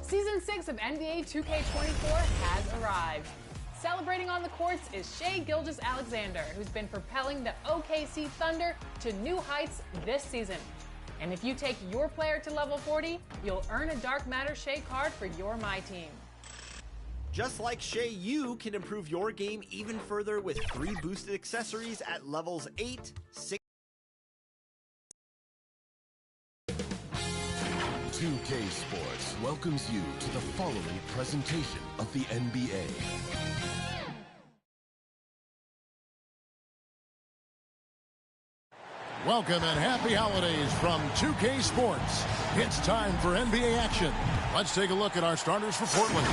Season 6 of NBA 2K24 has arrived. Celebrating on the courts is Shai Gilgeous-Alexander, who's been propelling the OKC Thunder to new heights this season. And if you take your player to level 40, you'll earn a Dark Matter Shai card for your My Team. Just like Shai, you can improve your game even further with 3 boosted accessories at levels 8, 6. 2K Sports welcomes you to the following presentation of the NBA. Welcome and happy holidays from 2K Sports. It's time for NBA action. Let's take a look at our starters for Portland.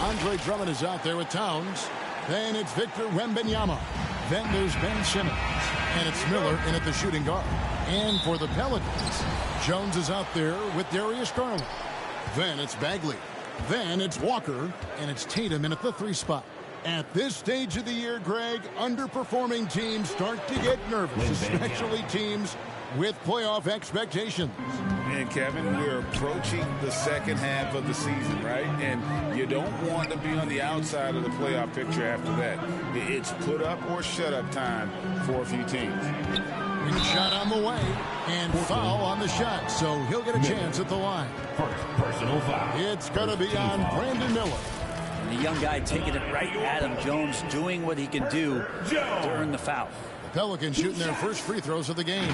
Andre Drummond is out there with Towns. Then it's Victor Wembanyama. Then there's Ben Simmons. And it's Miller in at the shooting guard. And for the Pelicans, Jones is out there with Darius Garland. Then it's Bagley. Then it's Walker. And it's Tatum in at the 3 spot. At this stage of the year, Greg, underperforming teams start to get nervous, especially teams with playoff expectations. And Kevin, we're approaching the second half of the season, right? And you don't want to be on the outside of the playoff picture after that. It's put up or shut up time for a few teams. Big shot on the way and foul on the shot, so he'll get a chance at the line. First personal foul. It's going to be on Brandon Miller. The young guy taking it right at him. Jones doing what he can do to earn the foul. The Pelicans shooting their first free throws of the game.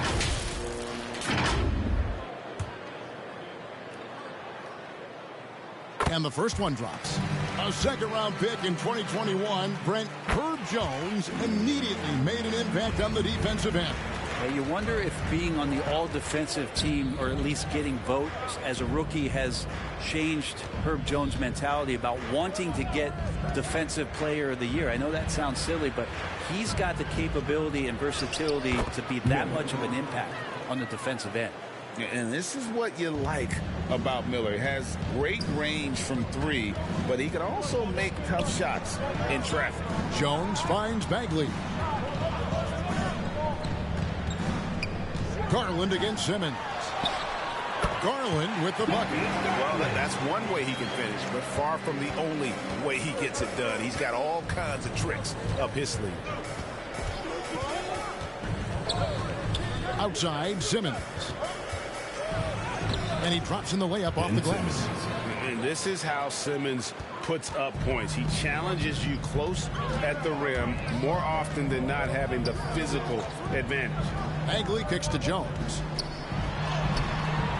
And the first one drops. A second-round pick in 2021, Brent Herb Jones immediately made an impact on the defensive end. You wonder if being on the all-defensive team, or at least getting votes as a rookie, has changed Herb Jones' mentality about wanting to get Defensive Player of the Year. I know that sounds silly, but he's got the capability and versatility to be that much of an impact on the defensive end. And this is what you like about Miller. He has great range from 3, but he can also make tough shots in traffic. Jones finds Bagley. Garland against Simmons. Garland with the bucket. Well, that's one way he can finish, but far from the only way he gets it done. He's got all kinds of tricks up his sleeve. Outside, Simmons. And he drops in the layup off the glass. And this is how Simmons puts up points. He challenges you close at the rim more often than not, having the physical advantage. Bagley kicks to Jones.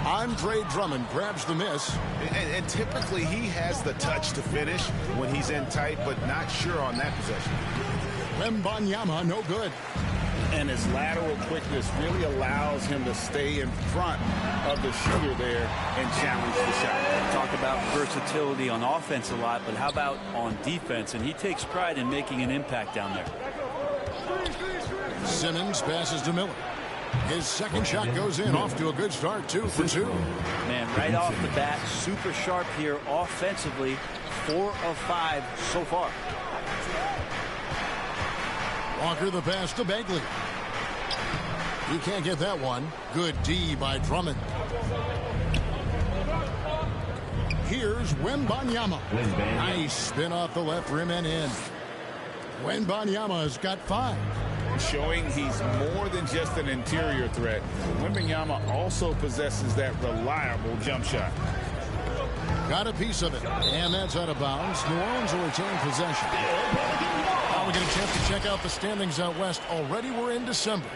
Andre Drummond grabs the miss. And typically he has the touch to finish when he's in tight, but not sure on that possession. Wembanyama, no good. And his lateral quickness really allows him to stay in front of the shooter there and challenge the shot. Talk about versatility on offense a lot, but how about on defense? And he takes pride in making an impact down there. Simmons passes to Miller. His second shot goes in, off to a good start, 2 for 2. Man, right off the bat, super sharp here offensively. 4 of 5 so far. Walker the pass to Bagley. He can't get that one. Good D by Drummond. Here's Wembanyama. Nice spin off the left rim and in. Wembanyama has got 5. Showing he's more than just an interior threat. Wembanyama also possesses that reliable jump shot. Got a piece of it, and that's out of bounds. New Orleans will retain possession. Now we get a chance to check out the standings out west. Already we're in December.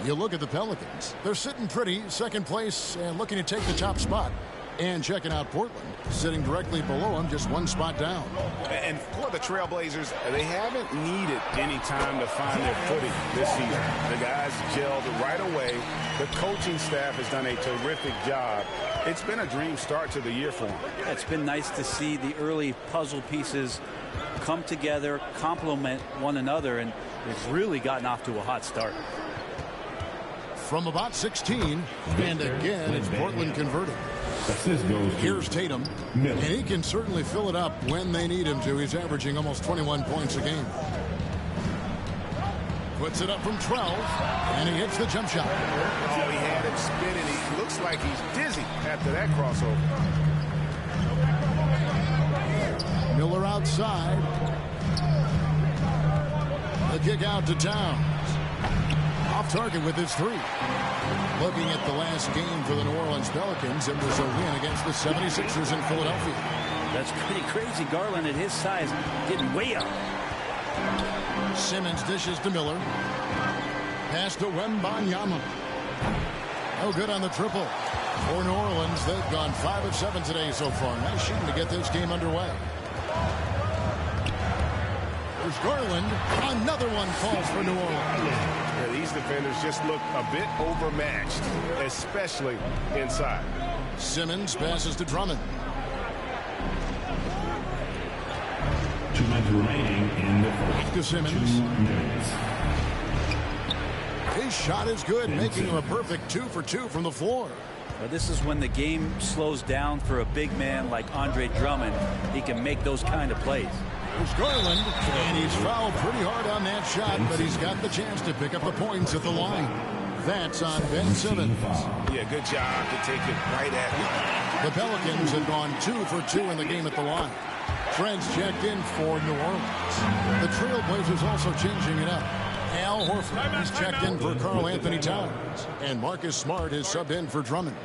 You look at the Pelicans. They're sitting pretty, second place, and looking to take the top spot. And checking out Portland, sitting directly below them, just 1 spot down. And for the Trailblazers, they haven't needed any time to find their footing this season. The guys gelled right away. The coaching staff has done a terrific job. It's been a dream start to the year for them. It's been nice to see the early puzzle pieces come together, complement one another, and they've really gotten off to a hot start. From about 16, and again, it's Portland converting. Here's Tatum, and he can certainly fill it up when they need him to. He's averaging almost 21 points a game. puts it up from 12, and he hits the jump shot. Oh, he had him spinning. He looks like he's dizzy after that crossover. Miller outside. The kick out to Towns. Off target with his 3. Looking at the last game for the New Orleans Pelicans, it was a win against the 76ers in Philadelphia. That's pretty crazy. Garland at his size getting way up. Simmons dishes to Miller. Pass to Wembanyama. No good on the triple. For New Orleans, they've gone 5 of 7 today so far. Nice shooting to get this game underway. There's Garland. Another one falls for New Orleans. Yeah, these defenders just look a bit overmatched, especially inside. Simmons passes to Drummond. 2 minutes remaining in the first. To Simmons. 2 minutes. His shot is good, making him a perfect 2 for 2 from the floor. Well, this is when the game slows down for a big man like Andre Drummond. He can make those kind of plays. There's Garland, and he's fouled pretty hard on that shot, but he's got the chance to pick up the points at the line. That's on Ben Simmons. Yeah, good job to take it right at him. The Pelicans have gone 2 for 2 in the game at the line. Trent's checked in for New Orleans. The Trailblazers also changing it up. Al Horford is checked in for Karl Anthony Towns. And Marcus Smart is subbed in for Drummond.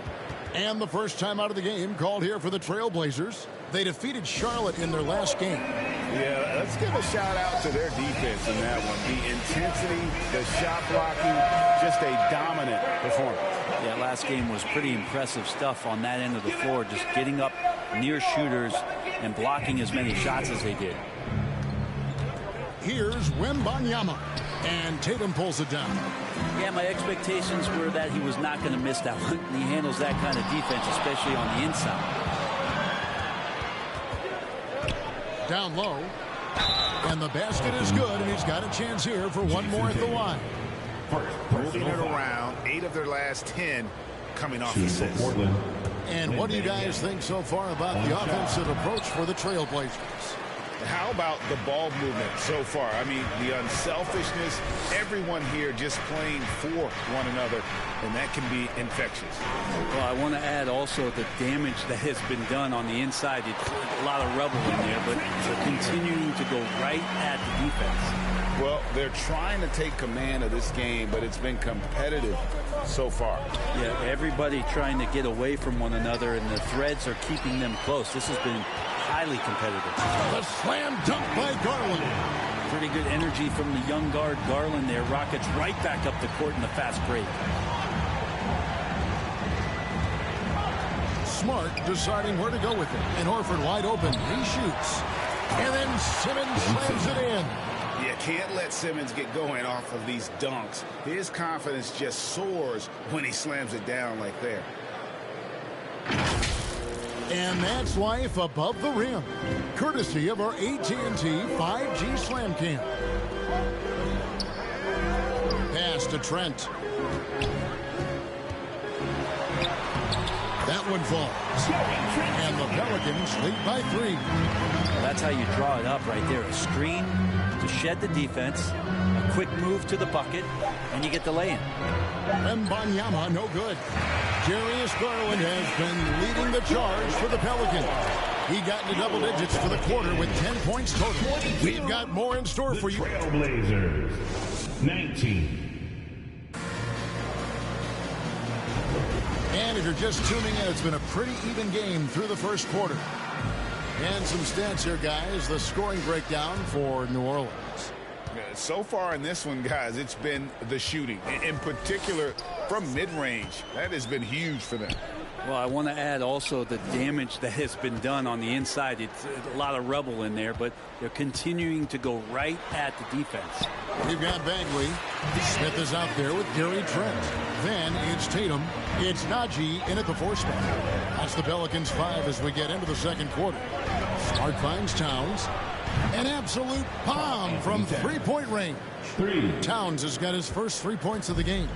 And the first time out of the game called here for the Trailblazers. They defeated Charlotte in their last game. Yeah, let's give a shout out to their defense in that one. The intensity, the shot blocking, just a dominant performance. Yeah, last game was pretty impressive stuff on that end of the floor, just getting up near shooters and blocking as many shots as they did. Here's Wembanyama, and Tatum pulls it down. Yeah, my expectations were that he was not going to miss that one. He handles that kind of defense, especially on the inside. Down low, and the basket is good, and he's got a chance here for one more at the line. Moving it around, 8 of their last 10 coming off assists. And what do you guys think so far about the offensive approach for the Trailblazers? How about the ball movement so far? I mean, the unselfishness, everyone here just playing for one another, and that can be infectious. Well, I want to add also the damage that has been done on the inside. It's a lot of rubble in there, but they're continuing to go right at the defense. Well, they're trying to take command of this game, but it's been competitive so far. Yeah, everybody trying to get away from one another, and the threads are keeping them close. This has been highly competitive. The slam dunk by Garland. Pretty good energy from the young guard Garland there. Rockets right back up the court in the fast break. Smart deciding where to go with it. And Horford wide open. He shoots. And then Simmons slams it in. You can't let Simmons get going off of these dunks. His confidence just soars when he slams it down like that. And that's life above the rim, courtesy of our AT&T 5G Slam Cam. Pass to Trent. That one falls. And the Pelicans lead by 3. That's how you draw it up right there. A screen to shed the defense, a quick move to the bucket, and you get the lay-in. Wembanyama, no good. Darius Garland has been leading the charge for the Pelicans. He got into double digits for the quarter with 10 points total. We've got more in store for you. Trailblazers, 19. And if you're just tuning in, it's been a pretty even game through the first quarter. And some stats here, guys. The scoring breakdown for New Orleans. So far in this one, guys, it's been the shooting. In particular, from mid-range. That has been huge for them. Well, I want to add also the damage that has been done on the inside. It's a lot of rubble in there, but they're continuing to go right at the defense. You've got Bagley. Smith is out there with Gary Trent. Then it's Tatum. It's Najee in at the 4 spot. That's the Pelicans 5 as we get into the second quarter. Smart finds Towns. An absolute bomb from 3-point range. Towns has got his first 3 points of the game.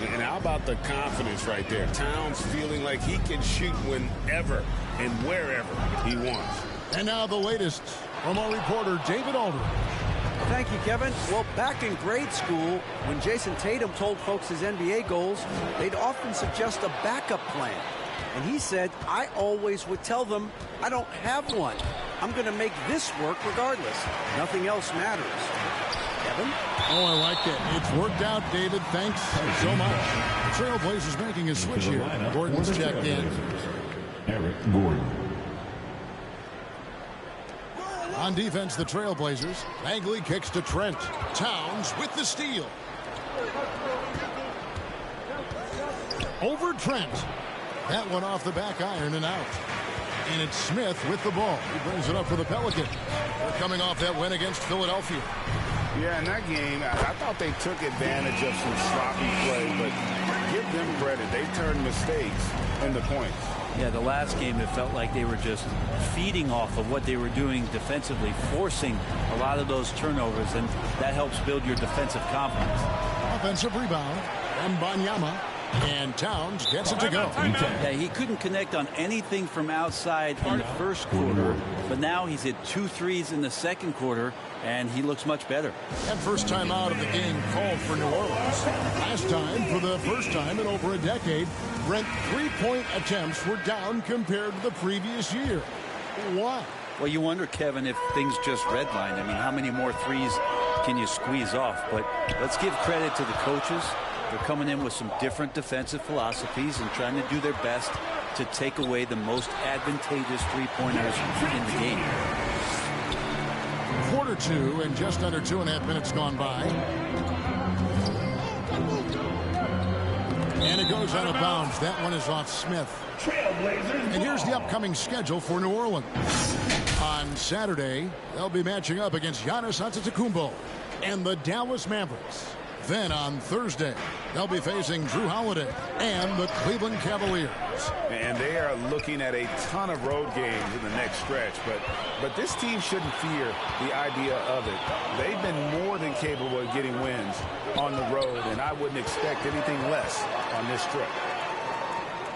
And how about the confidence right there? Towns feeling like he can shoot whenever and wherever he wants. And now the latest from our reporter, David Aldridge. Thank you, Kevin. Well, back in grade school, when Jason Tatum told folks his NBA goals, they'd often suggest a backup plan. And he said, I always would tell them, I don't have one. I'm going to make this work regardless. Nothing else matters. Kevin? Oh, I like it. It's worked out, David. Thanks so much. The Trailblazers making a switch here. Gordon's checked in. Eric Gordon. On defense, the Trailblazers. Bagley kicks to Trent. Towns with the steal. Over Trent. That one off the back iron and out. And it's Smith with the ball. He brings it up for the Pelicans. They're coming off that win against Philadelphia. Yeah, in that game, I thought they took advantage of some sloppy play, but give them credit. They turned mistakes into points. Yeah, the last game, it felt like they were just feeding off of what they were doing defensively, forcing a lot of those turnovers, and that helps build your defensive confidence. Offensive rebound. Mbanyama. And Towns gets it to go. Yeah, he couldn't connect on anything from outside in the first quarter, but now he's hit 2 threes in the second quarter, and he looks much better. That first time out of the game called for New Orleans. Last time, for the first time in over a decade, Brent, 3-point attempts were down compared to the previous year. Why? Well, you wonder, Kevin, if things just redlined. I mean, how many more threes can you squeeze off? But let's give credit to the coaches. They're coming in with some different defensive philosophies and trying to do their best to take away the most advantageous three-pointers in the game. Quarter 2 and just under 2.5 minutes gone by. And it goes out of bounds. That one is off Smith. And here's the upcoming schedule for New Orleans. On Saturday, they'll be matching up against Giannis Antetokounmpo and the Dallas Mavericks. Then on Thursday, they'll be facing Drew Holiday and the Cleveland Cavaliers. And they are looking at a ton of road games in the next stretch, but this team shouldn't fear the idea of it. They've been more than capable of getting wins on the road, and I wouldn't expect anything less on this trip.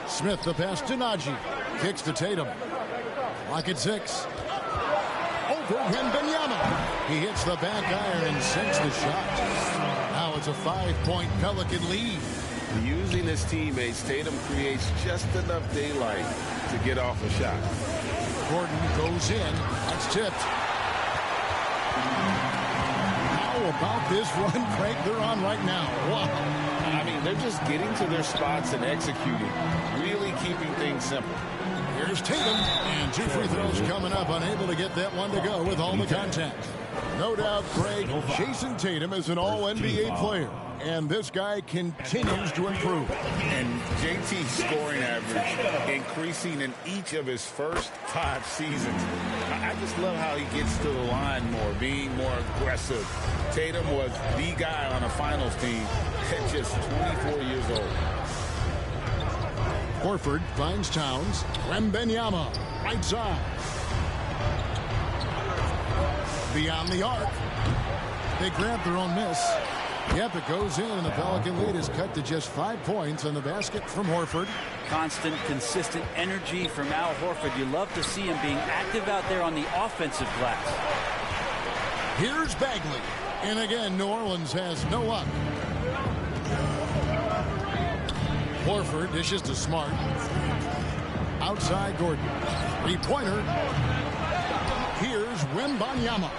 Smith, the pass to Najee. Kicks to Tatum. Lock at 6. Over Wembanyama. He hits the back iron and sinks the shot. Now it's a 5-point Pelican lead. Using his teammates, Tatum creates just enough daylight to get off a shot. Gordon goes in. That's tipped. How about this run, Craig, they're on right now? Wow. I mean, they're just getting to their spots and executing, really keeping things simple. Here's Tatum, and 2 free throws coming up, unable to get that one to go with all the contact. No doubt, Craig, Jason Tatum is an all-NBA player, and this guy continues to improve. And JT's scoring average increasing in each of his first 5 seasons. I just love how he gets to the line more, being more aggressive. Tatum was the guy on a finals team at just 24 years old. Horford finds Towns. Wembanyama, right side. Beyond the arc. They grab their own miss. Yep, it goes in, and the Pelican lead is cut to just 5 points on the basket from Horford. Constant, consistent energy from Al Horford. You love to see him being active out there on the offensive glass. Here's Bagley. And again, New Orleans has no luck. Horford dishes to Smart. Outside Gordon. 3-pointer. Here's Wembanyama.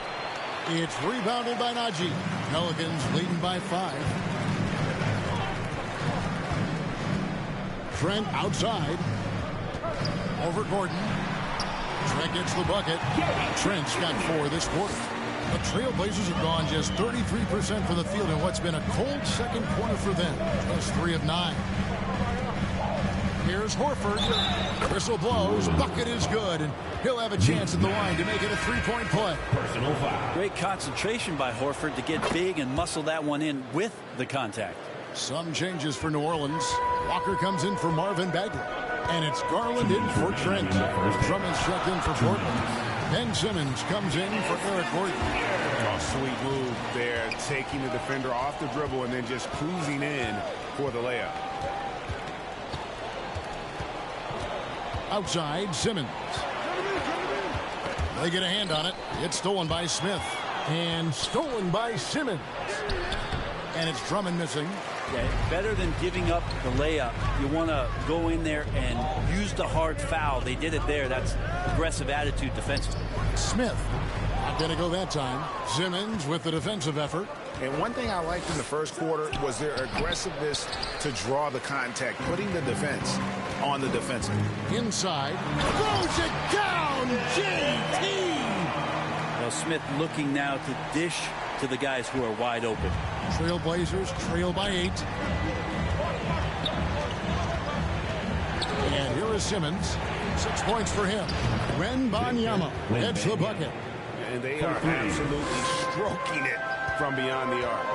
It's rebounded by Najee. Pelicans leading by 5. Trent outside. Over Gordon. Trent gets the bucket. Trent's got 4 this quarter. The Trailblazers have gone just 33% from the field in what's been a cold second quarter for them. Just 3 of 9. Here's Horford. Whistle blows. Bucket is good, and he'll have a chance at the line to make it a 3-point play. Personal foul. Great concentration by Horford to get big and muscle that one in with the contact. Some changes for New Orleans. Walker comes in for Marvin Bagley, and it's Garland in for Trent. Drummond's checked in for Portland. Ben Simmons comes in for Eric Gordon. Oh, sweet move there, taking the defender off the dribble and then just cruising in for the layup. Outside, Simmons. They get a hand on it. It's stolen by Smith. And stolen by Simmons. And it's Drummond missing. Yeah, better than giving up the layup. You want to go in there and use the hard foul. They did it there. That's aggressive attitude defensively. Smith not going to go that time. Simmons with the defensive effort. And one thing I liked in the first quarter was their aggressiveness to draw the contact, putting the defense on the defensive. Inside. Throws it down. JT. Well, Smith looking now to dish to the guys who are wide open. Trailblazers trail by 8. And here is Simmons. 6 points for him. Wembanyama gets the bucket. And they are absolutely stroking it from beyond the arc.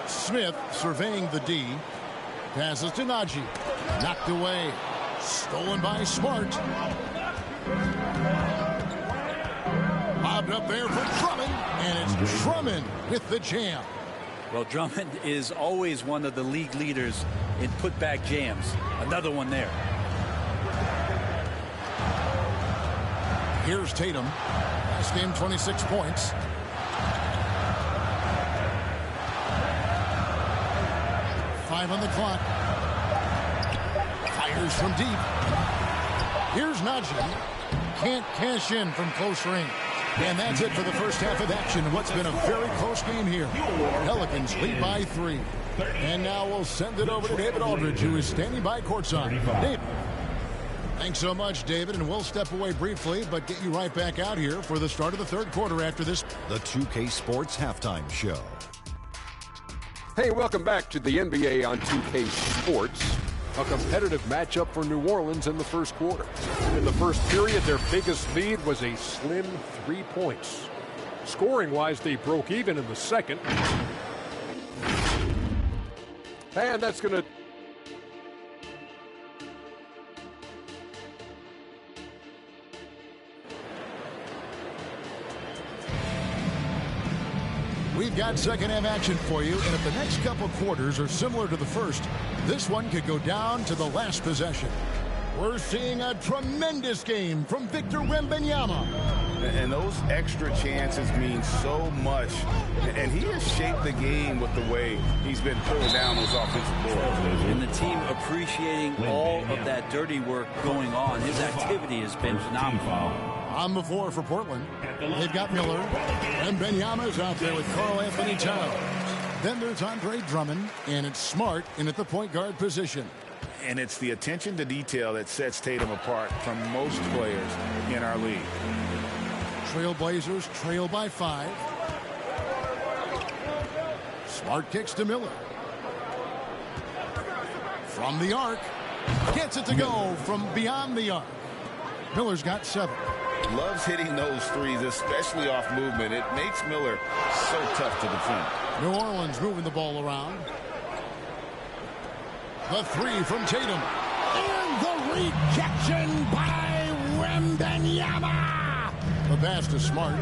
Smith surveying the D. Passes to Najee. Knocked away. Stolen by Smart. Bobbed up there for Drummond. And it's Drummond with the jam. Well, Drummond is always one of the league leaders in putback jams. Another one there. Here's Tatum. Last game, 26 points. Five on the clock. Fires from deep. Here's Najee. Can't cash in from close range. And that's it for the first half of action in what's been a very close game here. Pelicans lead by 3. And now we'll send it over to David Aldridge, who is standing by courtside. David. Thanks so much, David, and we'll step away briefly, but get you right back out here for the start of the third quarter after this. The 2K Sports Halftime Show. Hey, welcome back to the NBA on 2K Sports. A competitive matchup for New Orleans in the first quarter. In the first period, their biggest lead was a slim 3 points. Scoring-wise, they broke even in the second. And that's going to... We've got second half action for you, and if the next couple quarters are similar to the first, this one could go down to the last possession. We're seeing a tremendous game from Victor Wembanyama. And those extra chances mean so much. And he has shaped the game with the way he's been pulling down those offensive boards. And the team appreciating all of that dirty work going on. His activity has been phenomenal. On the floor for Portland, they've got Miller, and Wembanyama's out there with Karl Anthony Towns. Then there's Andre Drummond, and it's Smart in at the point guard position. And it's the attention to detail that sets Tatum apart from most players in our league. Trailblazers trail by 5. Smart kicks to Miller. From the arc. Gets it to go from beyond the arc. Miller's got 7. Loves hitting those threes, especially off movement. It makes Miller so tough to defend. New Orleans moving the ball around. The 3 from Tatum. And the rejection by Wembanyama. The pass to Smart.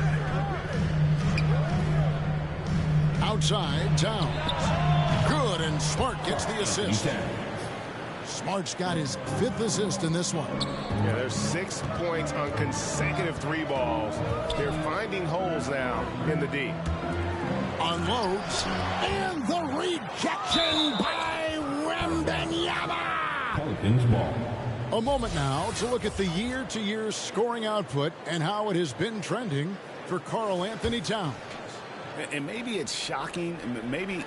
Outside, Towns. Good, and Smart gets the assist. Smart's got his 5th assist in this one. Yeah, there's 6 points on consecutive 3 balls. They're finding holes now in the D. Unloads. And the rejection by Wembanyama. Pelicans ball. A moment now to look at the year-to-year scoring output and how it has been trending for Karl Anthony Towns. And maybe it's shocking, maybe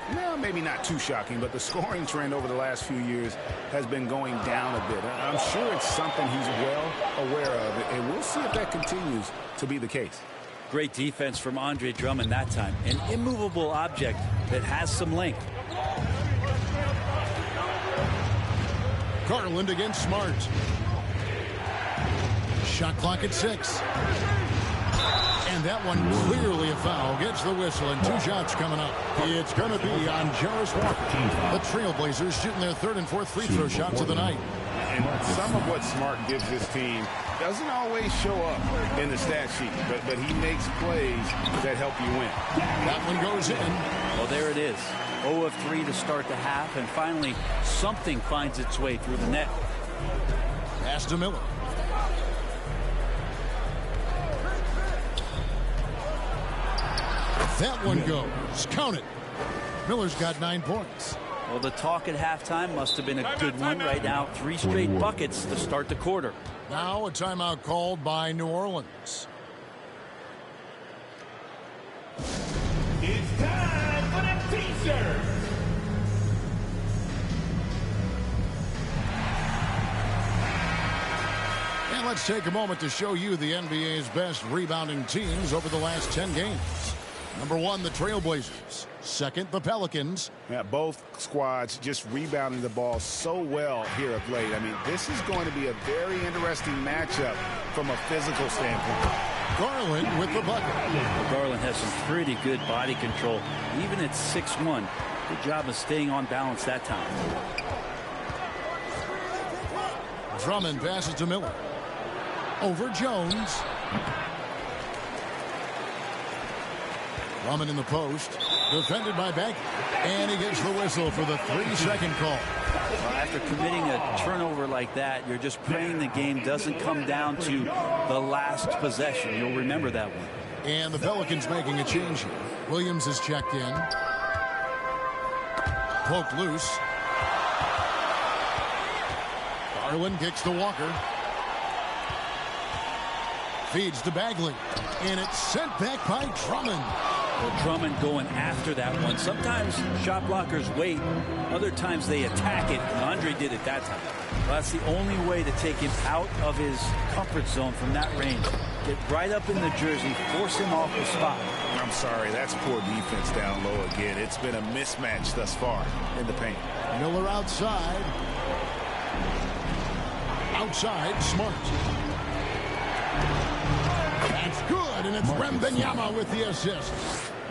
not too shocking, but the scoring trend over the last few years has been going down a bit. I'm sure it's something he's well aware of, and we'll see if that continues to be the case. Great defense from Andre Drummond that time. An immovable object that has some length. Garland against Smart. Shot clock at 6. And that one clearly a foul. Gets the whistle, and 2 shots coming up. It's going to be on Jarris Walker. The Trailblazers shooting their 3rd and 4th free throw shots of the night. And some of what Smart gives this team doesn't always show up in the stat sheet, but he makes plays that help you win. That one goes in. Well, there it is. 0 of 3 to start the half, and finally something finds its way through the net. Pass to Miller. That one goes. Count it. Miller's got 9 points. Well, the talk at halftime must have been a good one. Right now, 3 straight buckets to start the quarter. Now a timeout called by New Orleans. It's time for the t-shirt. And let's take a moment to show you the NBA's best rebounding teams over the last 10 games. Number 1, the Trailblazers. Second, the Pelicans. Yeah, both squads just rebounding the ball so well here of late. I mean, this is going to be a very interesting matchup from a physical standpoint. Garland with the bucket. Garland has some pretty good body control, even at 6'1". Good job of staying on balance that time. Drummond passes to Miller. Over Jones. Drummond in the post. Defended by Bagley. And he gets the whistle for the 3-second call. Well, after committing a turnover like that, you're just praying the game doesn't come down to the last possession. You'll remember that one. And the Pelicans making a change here. Williams is checked in. Poked loose. Garland kicks to Walker. Feeds to Bagley. And it's sent back by Drummond. Well, Drummond going after that one. Sometimes shot blockers wait. Other times they attack it. And Andre did it that time. Well, that's the only way to take him out of his comfort zone from that range. Get right up in the jersey. Force him off the spot. I'm sorry. That's poor defense down low again. It's been a mismatch thus far in the paint. Miller outside. Outside, Smart. That's good, and it's Wembanyama with the assist.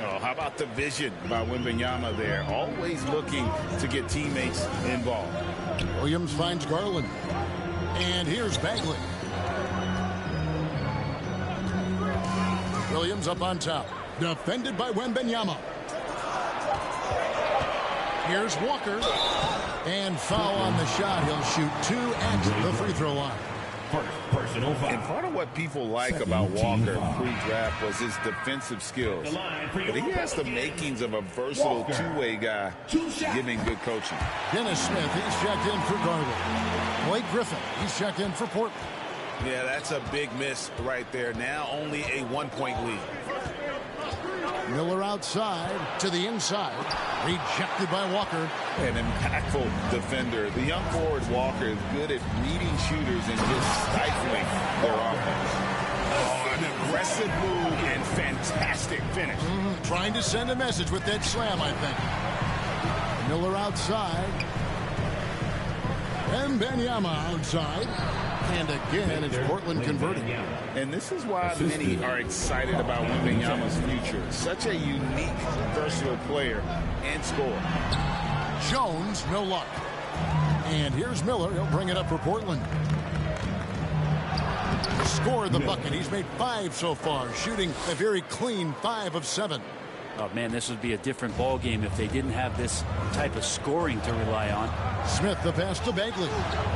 Oh, how about the vision by Wembanyama there? Always looking to get teammates involved. Williams finds Garland. And here's Bagley. Williams up on top. Defended by Wembanyama. Here's Walker. And foul on the shot. He'll shoot 2 at the free throw line. Personal foul. And part of what people like about Walker pre-draft was his defensive skills. But he has the makings of a versatile two-way guy giving good coaching. Dennis Smith, he's checked in for Garland. Blake Griffin, he's checked in for Portland. Yeah, that's a big miss right there. Now only a 1-point lead. Miller outside to the inside. Rejected by Walker. An impactful defender. The young forward Walker is good at reading shooters and just stifling their offense. Oh, an aggressive move and fantastic finish. Trying to send a message with that slam, I think. Miller outside. And Wembanyama outside. And again, it's Portland converting. And this is why many are excited about Wembanyama's future. Such a unique, versatile player and scorer. Jones, no luck. And here's Miller. He'll bring it up for Portland. Scored the bucket. He's made 5 so far, shooting a very clean 5 of 7. Oh, man, this would be a different ball game if they didn't have this type of scoring to rely on. Smith, the pass to Bagley.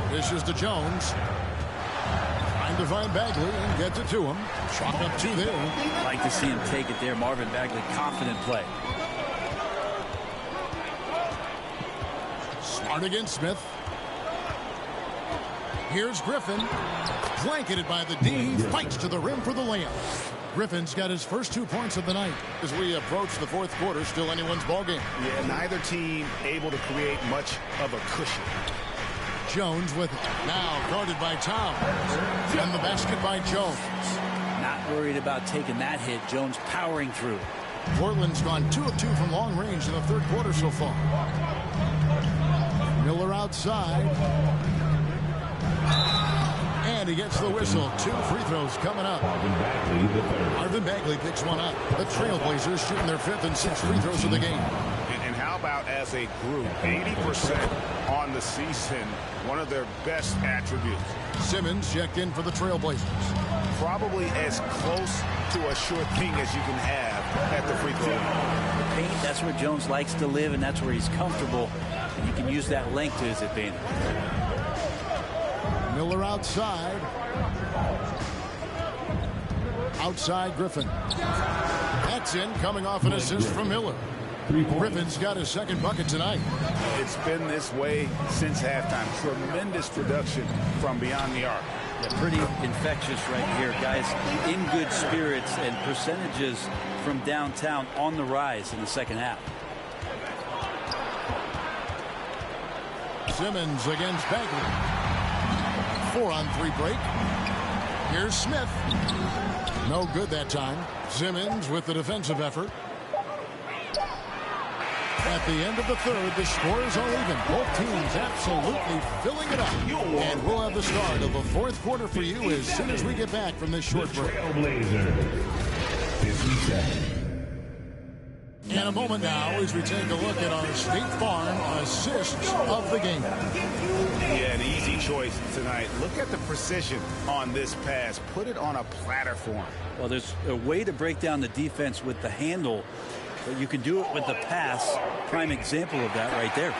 Dishes to Jones. Trying to find Bagley and gets it to him. Shot up 2 there. Like to see him take it there. Marvin Bagley, confident play. Smart against Smith. Here's Griffin. Blanketed by the D. He fights to the rim for the layup. Griffin's got his first 2 points of the night. As we approach the 4th quarter, still anyone's ballgame. Yeah, neither team able to create much of a cushion. Jones with it. Now guarded by Towns. And the basket by Jones. Not worried about taking that hit. Jones powering through. Portland's gone 2 of 2 from long range in the 3rd quarter so far. Miller outside. And he gets the whistle. 2 free throws coming up. Marvin Bagley picks one up. The Trailblazers shooting their 5th and 6th free throws of the game. And how about as a group, 80% on the season, one of their best attributes. Simmons checked in for the Trailblazers. Probably as close to a sure thing as you can have at the free throw line. The paint, that's where Jones likes to live, and that's where he's comfortable. And he can use that length to his advantage. Miller outside. Outside Griffin. That's in, coming off an assist from Miller. Griffin's got his second bucket tonight. It's been this way since halftime. Tremendous production from beyond the arc. Yeah, pretty infectious right here. Guys in good spirits and percentages from downtown on the rise in the second half. Simmons against Bagley. 4-on-3 break. Here's Smith. No good that time. Simmons with the defensive effort. At the end of the third, the score is all even. Both teams absolutely filling it up. And we'll have the start of the fourth quarter for you as soon as we get back from this short break. And a moment now as we take a look at our State Farm assists of the game. Yeah, an easy choice tonight. Look at the precision on this pass. Put it on a platter for him. Well, there's a way to break down the defense with the handle, but you can do it with the pass. Prime example of that right there.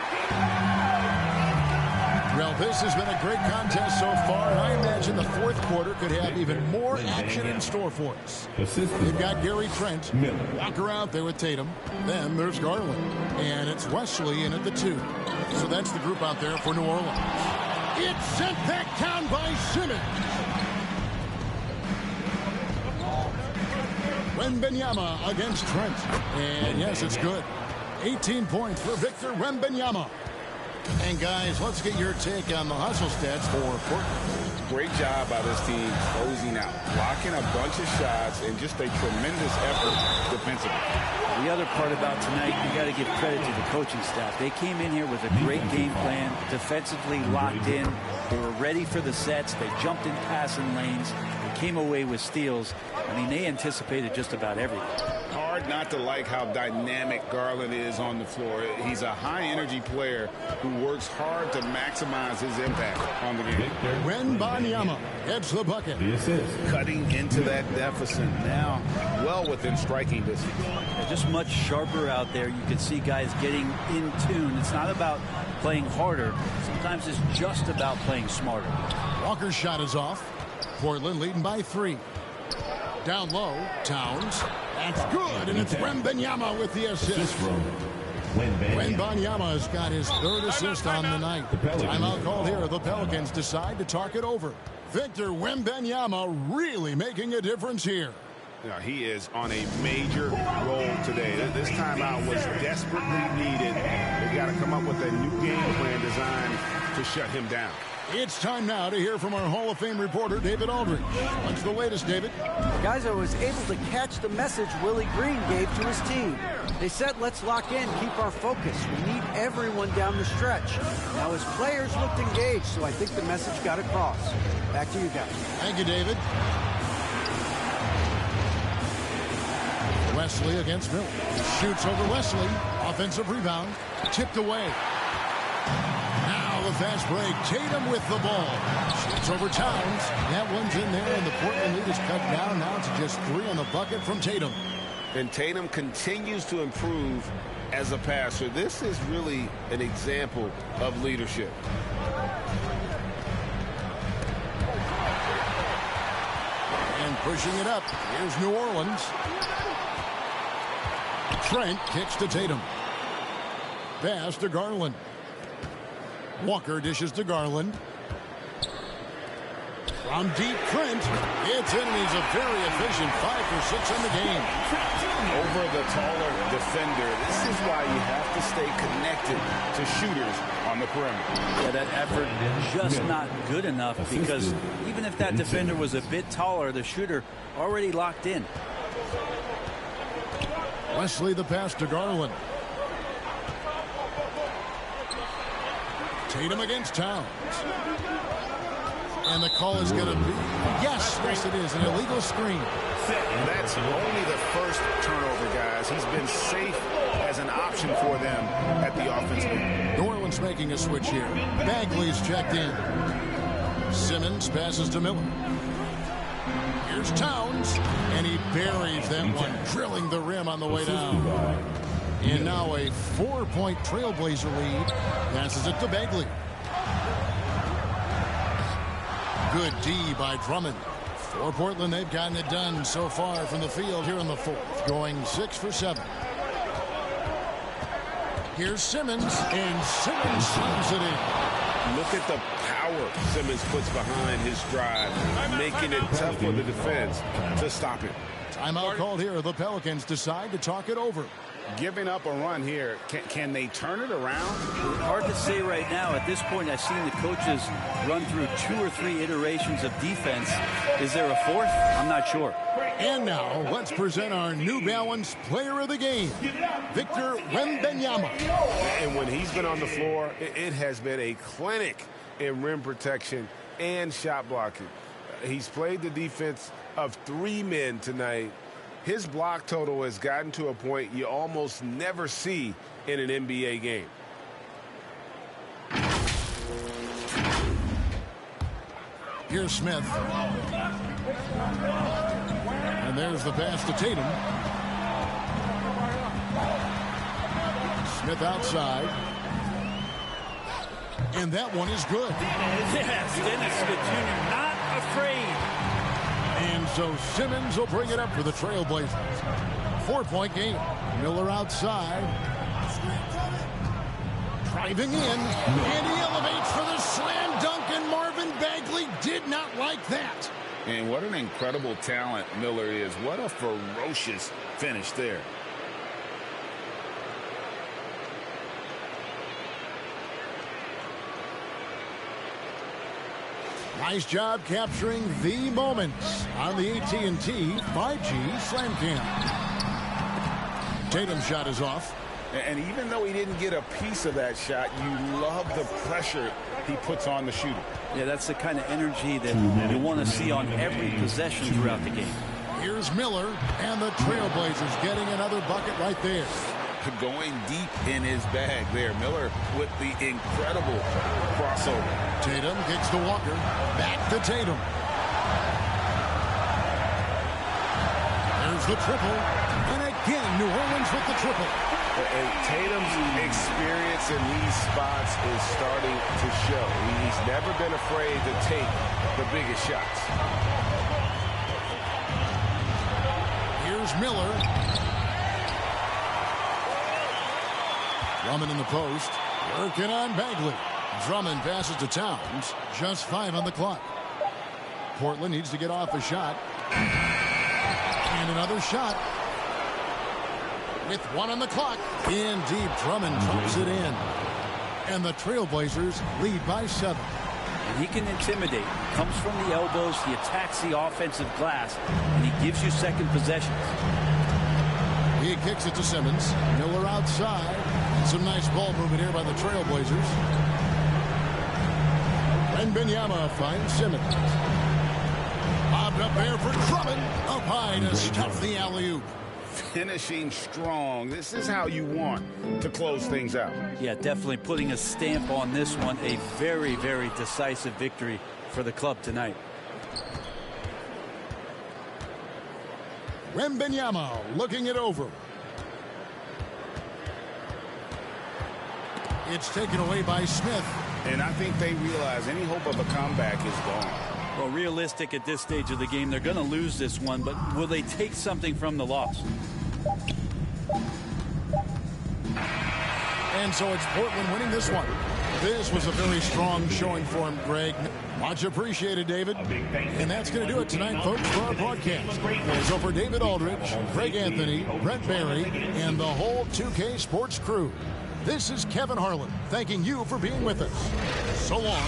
Well, this has been a great contest so far, and I imagine the fourth quarter could have even more action in store for us. We've got Gary Trent, Walker out there with Tatum. Then there's Garland, and it's Wesley in at the 2. So that's the group out there for New Orleans. It's sent back down by Simmons. Wembanyama against Trent. And yes, it's good. 18 points for Victor Wembanyama. And guys, let's get your take on the hustle stats for Portland. Great job by this team closing out, blocking a bunch of shots, and just a tremendous effort defensively. The other part about tonight, you got to give credit to the coaching staff. They came in here with a great game plan, defensively locked in. They were ready for the sets. They jumped in passing lanes. They came away with steals. I mean, they anticipated just about everything. Hard not to like how dynamic Garland is on the floor. He's a high-energy player who works hard to maximize his impact on the game. Wembanyama gets the bucket. Cutting into that deficit now, well within striking distance. Just much sharper out there. You can see guys getting in tune. It's not about playing harder. Sometimes it's just about playing smarter. Walker's shot is off. Portland leading by 3. Down low, Towns. That's good, and it's Wembanyama with the assist. Wembanyama has got his third assist on the night. Timeout called here. The Pelicans decide to talk it over. Victor Wembanyama really making a difference here. Now, he is on a major role today. This timeout was desperately needed. They've got to come up with a new game plan designed to shut him down. It's time now to hear from our Hall of Fame reporter, David Aldridge. What's the latest, David? Guys, I was able to catch the message Willie Green gave to his team. They said, let's lock in, keep our focus. We need everyone down the stretch. Now, his players looked engaged, so I think the message got across. Back to you guys. Thank you, David. Wesley against Miller. Shoots over Wesley. Offensive rebound. Tipped away. Now the fast break. Tatum with the ball. Shoots over Towns. That one's in there, and the Portland lead is cut down now to just 3 on the bucket from Tatum. And Tatum continues to improve as a passer. This is really an example of leadership. And pushing it up. Here's New Orleans. Trent kicks to Tatum. Pass to Garland. Walker dishes to Garland. From deep, Trent. It's in, and he's a very efficient 5 for 6 in the game. Over the taller defender. This is why you have to stay connected to shooters on the perimeter. Yeah, that effort just not good enough, because even if that defender was a bit taller, the shooter already locked in. Wesley the pass to Garland. Tatum against Towns. And the call is going to be, yes, it is, an illegal screen. That's only the first turnover, guys. He's been safe as an option for them at the offensive end. New Orleans making a switch here. Bagley's checked in. Simmons passes to Miller. Here's Towns, and he buries that one, drilling the rim on the way down. And now a 4-point Trailblazer lead. Passes it to Bagley. Good D by Drummond. For Portland, they've gotten it done so far from the field here in the fourth, going 6 for 7. Here's Simmons, and Simmons slams it in. Look at the power Simmons puts behind his drive, making it tough for the defense to stop him. Timeout called here. The Pelicans decide to talk it over. Giving up a run here, can they turn it around? Hard to say right now. At this point, I've seen the coaches run through 2 or 3 iterations of defense. Is there a fourth? I'm not sure. And now, let's present our New Balance Player of the Game, Victor Wembanyama. And when he's been on the floor, it has been a clinic in rim protection and shot blocking. He's played the defense of 3 men tonight. His block total has gotten to a point you almost never see in an NBA game. Here's Smith. And there's the pass to Tatum. Smith outside. And that one is good. Yes, Dennis Smith Jr. not afraid. And so Simmons will bring it up for the Trailblazers. 4-point game. Miller outside. Driving in. And he elevates for the slam dunk. And Marvin Bagley did not like that. And what an incredible talent Miller is. What a ferocious finish there. Nice job capturing the moments on the AT&T 5G Slam Cam. Tatum's shot is off. And even though he didn't get a piece of that shot, you love the pressure he puts on the shooter. Yeah, that's the kind of energy that you want to see on every possession throughout the game. Here's Miller, and the Trailblazers getting another bucket right there. Going deep in his bag there. Miller with the incredible crossover. Tatum kicks to Walker. Back to Tatum. There's the triple. And again, New Orleans with the triple. And Tatum's experience in these spots is starting to show. He's never been afraid to take the biggest shots. Here's Miller. Drummond in the post. Working on Bagley. Drummond passes to Towns. Just 5 on the clock. Portland needs to get off a shot. And another shot. With 1 on the clock. In deep, Drummond drops it in. And the Trailblazers lead by 7. And he can intimidate. Comes from the elbows. He attacks the offensive glass. And he gives you second possessions. He kicks it to Simmons. Miller outside. Some nice ball movement here by the Trailblazers. Wembanyama finds Simmons. Bobbed up there for Drummond. Up high to stuff the alley-oop. Finishing strong. This is how you want to close things out. Yeah, definitely putting a stamp on this one. A very, very decisive victory for the club tonight. Wembanyama looking it over. It's taken away by Smith. And I think they realize any hope of a comeback is gone. Well, realistic at this stage of the game, they're going to lose this one, but will they take something from the loss? And so it's Portland winning this one. This was a very strong showing for him, Greg. Much appreciated, David. And that's going to do it tonight, folks, for our broadcast. So for David Aldridge, Greg Anthony, Brett Barry, and the whole 2K Sports crew, this is Kevin Harlan thanking you for being with us. So long.